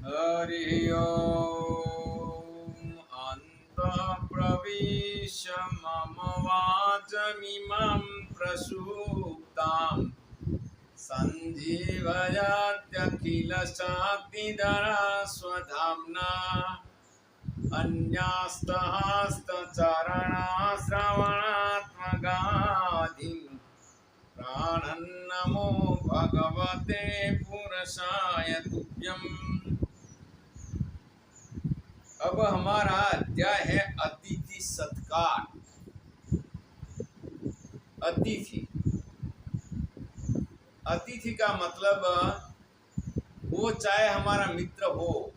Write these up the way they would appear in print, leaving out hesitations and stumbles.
हरि ओम् अन्तः प्रविश्य मम वाचमिमां प्रसुप्तां सञ्जीवयत्यखिलशक्तिधरा स्वधाम्ना अन्यास्तहस्तचरणाश्रवणात्मगाधिं प्राणन्नमो भगवते पुरुषाय तुभ्यम्। अब हमारा अध्याय है अतिथि सत्कार। अतिथि अतिथि का मतलब वो चाहे हमारा मित्र हो,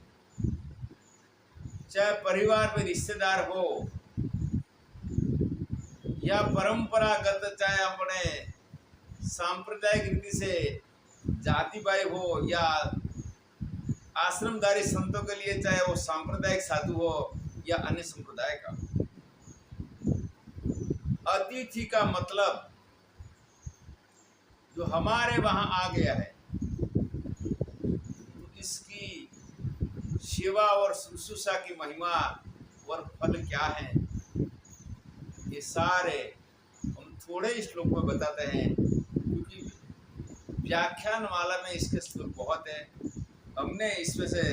चाहे परिवार में रिश्तेदार हो, या परंपरागत चाहे अपने सांप्रदायिक रीति से जाति भाई हो, या आश्रमधारी संतों के लिए चाहे वो सांप्रदायिक साधु हो या अन्य संप्रदाय का। अतिथि का मतलब जो हमारे वहां आ गया है, तो इसकी सेवा और शुश्रूषा की महिमा और फल क्या है, ये सारे हम थोड़े श्लोक में बताते हैं, क्योंकि व्याख्यान माला में इसके श्लोक बहुत है। हमने इसमें से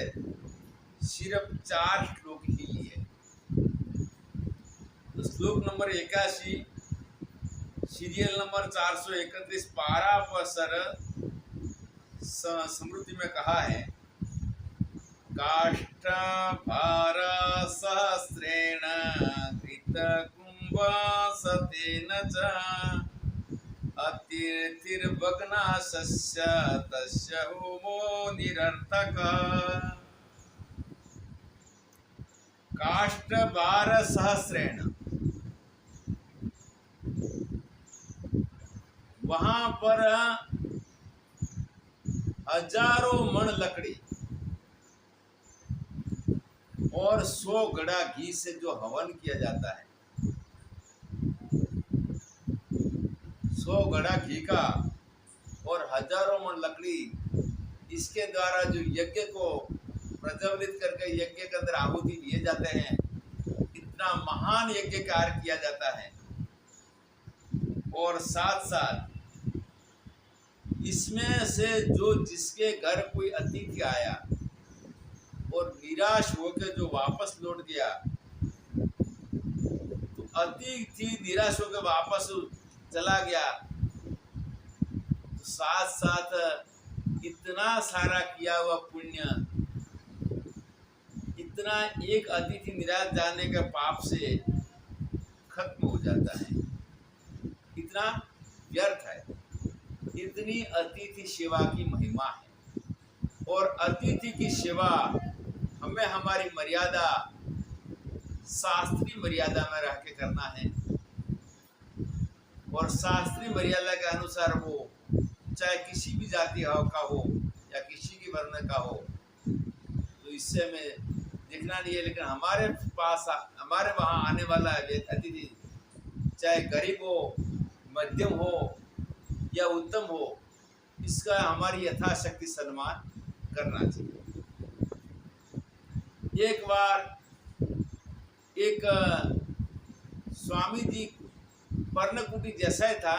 सिर्फ 4 श्लोक ही लिए। तो श्लोक नंबर 81, सीरियल नंबर 431, पारापसर स्मृति में कहा है, काष्ठ भार सहस्रेण घृत कुंभ सतेन च अतिथिर्भग्नाशस्य तस्य होमो निरर्थक। काष्ठ भार सहस्रेण, वहां पर हजारों मण लकड़ी और 100 घड़ा घी से जो हवन किया जाता है, 100 घड़ा घी का और हजारों मण लकड़ी, इसके द्वारा जो यज्ञ को प्रज्वलित करके यज्ञ के अंदर आहुति दिए जाते हैं, इतना महान यज्ञ कार्य किया जाता है। और साथ साथ इसमें से जो जिसके घर कोई अतिथि आया और निराश होकर जो वापस लौट गया, तो अतिथि निराश होकर वापस चला गया, तो साथ साथ इतना सारा किया हुआ पुण्य, इतना एक अतिथि निराश जाने के पाप से खत्म हो जाता है, इतना व्यर्थ है। इतनी अतिथि सेवा की महिमा है। और अतिथि की सेवा हमें हमारी मर्यादा, शास्त्रीय मर्यादा में रह के करना है। और शास्त्रीय मर्यादा के अनुसार वो चाहे किसी भी जाति का हो या किसी की वर्ण का हो, तो इससे हमें देखना नहीं है। लेकिन हमारे पास, हमारे वहाँ आने वाला अतिथि चाहे गरीब हो, मध्यम हो या उत्तम हो, इसका हमारी यथाशक्ति सम्मान करना चाहिए। एक बार एक स्वामी जी, पर्णकुटी जैसा ही था,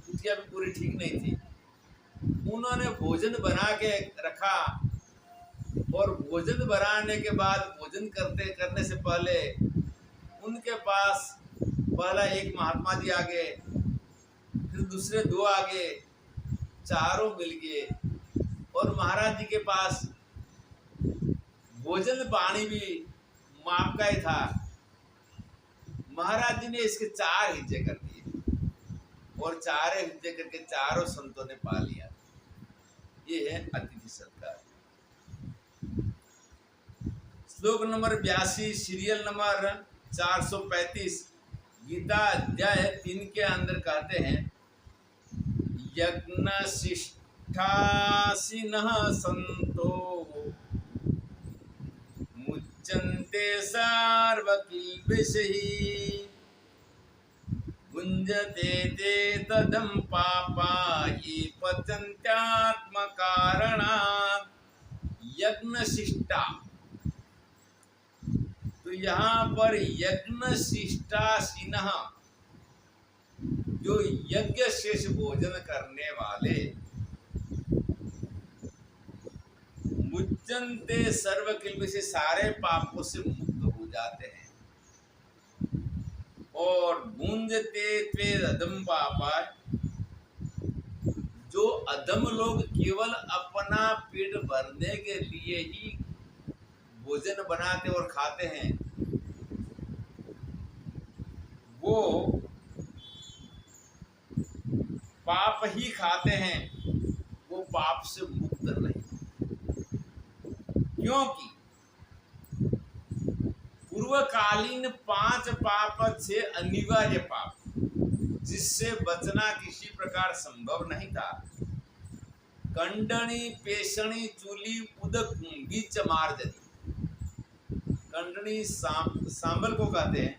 उसकी अभी पूरी ठीक नहीं थी, उन्होंने भोजन बना के रखा, और भोजन बनाने के बाद भोजन करने से पहले उनके पास पहला एक महात्मा जी आ गए, फिर दूसरे 2 आ गए, चारों मिल गए, और महाराज जी के पास भोजन पानी भी माप का ही था। महाराज जी ने इसके 4 हिज्जे कर दिए, और 4 हिज्जे करके चारों संतों ने पा लिया। ये है अतिथि सत्कार। श्लोक नंबर 82, सीरियल नंबर 435, गीता अध्याय 3 के अंदर कहते हैं, यज्ञशिष्ठासिनः संतो मुच्यन्ते सर्वकिल्बिषैः भुञ्जते ते तदं पापा ये पचन्त्यात्मकारणात् यज्ञ शिष्टा, तो यहाँ पर यज्ञ शिष्टासीनः, जो यज्ञ शेष भोजन करने वाले, मुच्यन्ते सर्व किल्बिषि से सारे पापों से मुक्त हो जाते हैं। और भुंजते त्वे अधम पापा, जो अधम लोग केवल अपना पेट भरने के लिए ही भोजन बनाते और खाते हैं, वो पाप ही खाते हैं, वो पाप से मुक्त नहीं। क्योंकि पूर्वकालीन 5 पाप थे अनिवार्य पाप, जिससे बचना किसी प्रकार संभव नहीं था। कंडनी, पेशणी, चूली, उदक, बीच मार्जनी। कंडनी सांबल को कहते हैं,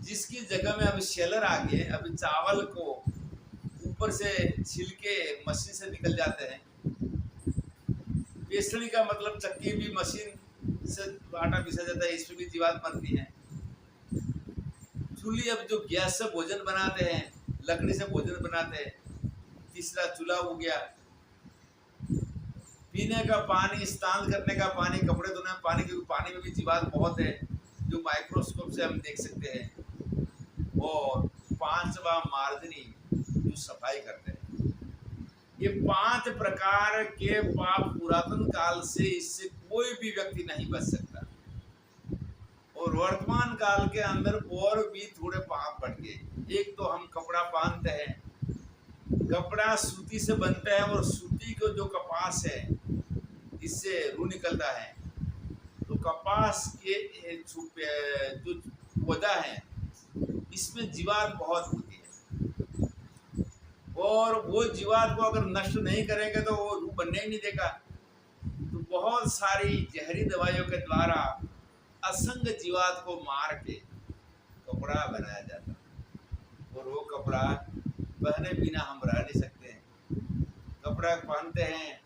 जिसकी जगह में अभी शेलर आ गए, अभी चावल को ऊपर से छिलके मशीन से निकल जाते हैं। पेशणी का मतलब चक्की भी मशीन से आटा पीसा जाता है, इसमें भी जीवात बनती है। चूल्ही, अब जो गैस से भोजन बनाते हैं, लकड़ी से भोजन बनाते हैं। तीसरा चूल्हा हो गया। पीने का पानी, स्नान करने का पानी, कपड़े धोने का पानी, क्योंकि पानी में भी जीवात बहुत है जो माइक्रोस्कोप से हम देख सकते हैं। और 5वां मार्जनी, जो सफाई करते हैं। ये 5 प्रकार के पाप पुरातन काल से, इससे कोई भी व्यक्ति नहीं बच सकता। और वर्तमान काल के अंदर और भी थोड़े पाप बढ़ गए। एक तो हम कपड़ा पहनते हैं, कपड़ा सूती से बनता है, और सूती को जो कपास है, इससे रू निकलता है। तो कपास के जो पौधा है, इसमें जीवात बहुत होती है, और वो जीवात को अगर नष्ट नहीं करेंगे तो वो रू बनने ही नहीं देगा। तो बहुत सारी जहरी दवाइयों के द्वारा असंख्य जीवात को मार के कपड़ा बनाया जाता है। और वो कपड़ा पहने बिना हम रह नहीं सकते हैं। कपड़ा पहनते हैं,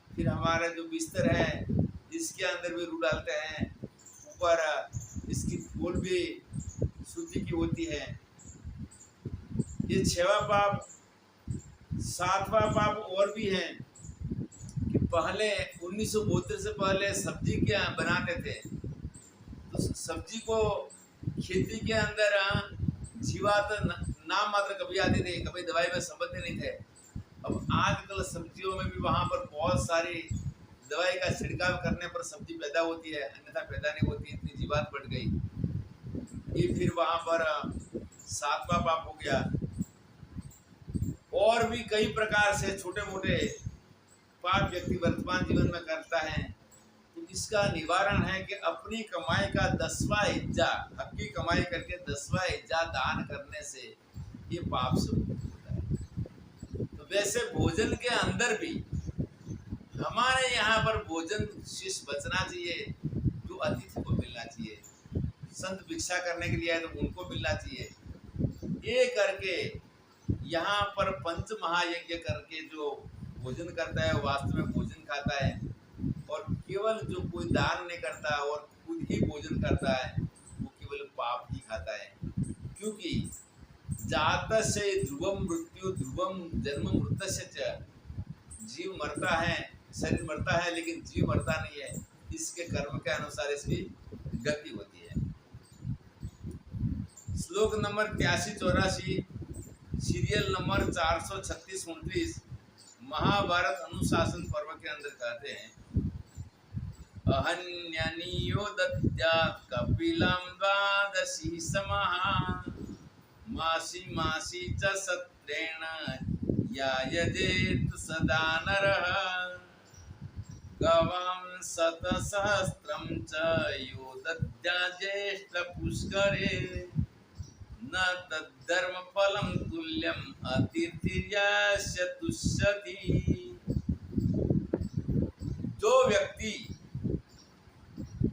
फिर हमारे जो बिस्तर है, इसके अंदर भी रू डालते हैं। ऊपर इसकी खोल भी सूती की होती है। ये 6वां पाप। 7वां पाप और भी है कि पहले 1972 से पहले सब्जी क्या बनाते थे, तो सब्जी को खेती के अंदर जीवात नाम मात्र कभी आती थी, कभी दवाई में समझते नहीं थे। अब आजकल सब्जियों में भी वहाँ पर बहुत सारी दवाई का छिड़काव करने पर सब्जी पैदा होती है, अन्यथा पैदा नहीं होती। इतनी जीवात बढ़ गई। ये फिर वहाँ पर 7वां पाप हो गया। और भी कई प्रकार से छोटे मोटे पाप व्यक्ति वर्तमान जीवन में करता है। तो इसका निवारण है कि अपनी कमाई का 10वां हिस्सा, हक्की कमाई करके 10वां हिस्सा दान करने से ये पाप से मुक्त होता है। तो वैसे भोजन के अंदर भी हमारे यहाँ पर भोजन शेष बचना चाहिए, जो अतिथि को मिलना चाहिए। संत भिक्षा करने के लिए आए तो उनको मिलना चाहिए। ये करके यहाँ पर पंच महायज्ञ करके जो भोजन करता है, वास्तव में भोजन खाता है। और केवल जो कोई दान नहीं करता और खुद ही भोजन करता है, वो केवल पाप ही खाता है। क्योंकि जात से ध्रुवम मृत्यु ध्रुवम जन्म मृत्युस्य च, जीव मरता है, शरीर मरता है, लेकिन जीव मरता नहीं है। इसके कर्म के अनुसार इसकी गति होती है। श्लोक नंबर 83-84, सीरियल नंबर 436-29 महाभारत अनुशासन पर्व के अंदर कहते हैं, अहन्यनियो दद्यात् कपिलं द्वादशी समः, मासी मासी च सत्रेण यायजेत सदा नरः, गवां शतसहस्रं च यो दद्यात् ज्येष्ठपुष्करे, न तद्धर्मफलं तुल्यम् अतिथिर्यस्य तुष्यति। जो व्यक्ति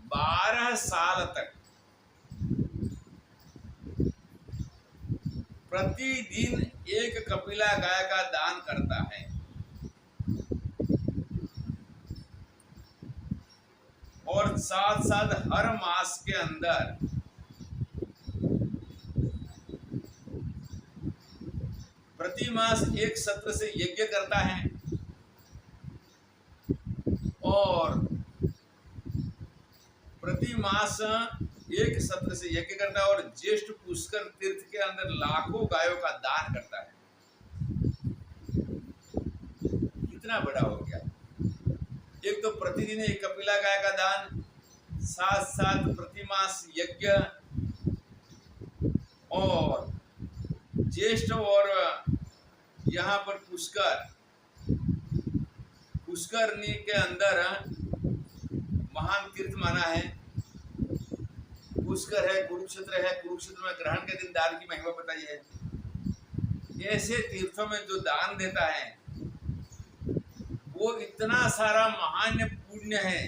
12 साल तक प्रतिदिन एक कपिला गाय का दान करता है, साथ साथ हर मास के अंदर प्रति मास एक सत्र से यज्ञ करता है और प्रति मास एक सत्र से यज्ञ करता है और ज्येष्ठ पुष्कर तीर्थ के अंदर लाखों गायों का दान करता है। कितना बड़ा हो गया। एक तो प्रतिदिन एक कपिला गाय का दान, साथ साथ प्रति मास यज्ञ और ज्येष्ठ और यहाँ पर पुष्करनी के अंदर महान तीर्थ माना है। पुष्कर है, कुरुक्षेत्र है, कुरुक्षेत्र में ग्रहण के दिन दान की महिमा बताई है। ऐसे तीर्थों में जो दान देता है वो इतना सारा महान पुण्य है।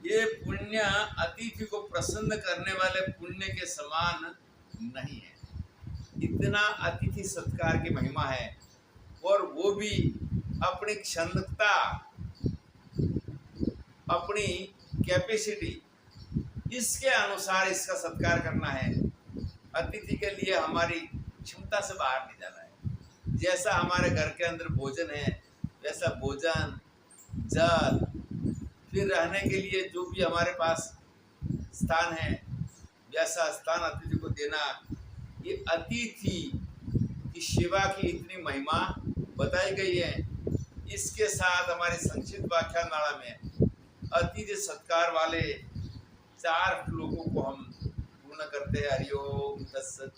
ये पुण्य अतिथि को प्रसन्न करने वाले पुण्य के समान नहीं है। इतना अतिथि सत्कार की महिमा है और वो भी अपनी क्षमता, अपनी कैपेसिटी, इसके अनुसार इसका सत्कार करना है। अतिथि के लिए हमारी क्षमता से बाहर नहीं जाना है। जैसा हमारे घर के अंदर भोजन है वैसा भोजन, जल, फिर रहने के लिए जो भी हमारे पास स्थान है वैसा स्थान अतिथि को देना। ये अतिथि की सेवा की इतनी महिमा बताई गई है। इसके साथ हमारे संक्षिप्त व्याख्यानमाला में अतिथि सत्कार वाले 4 श्लोकों को हम पूर्ण करते हैं। हरिओम तत्सत।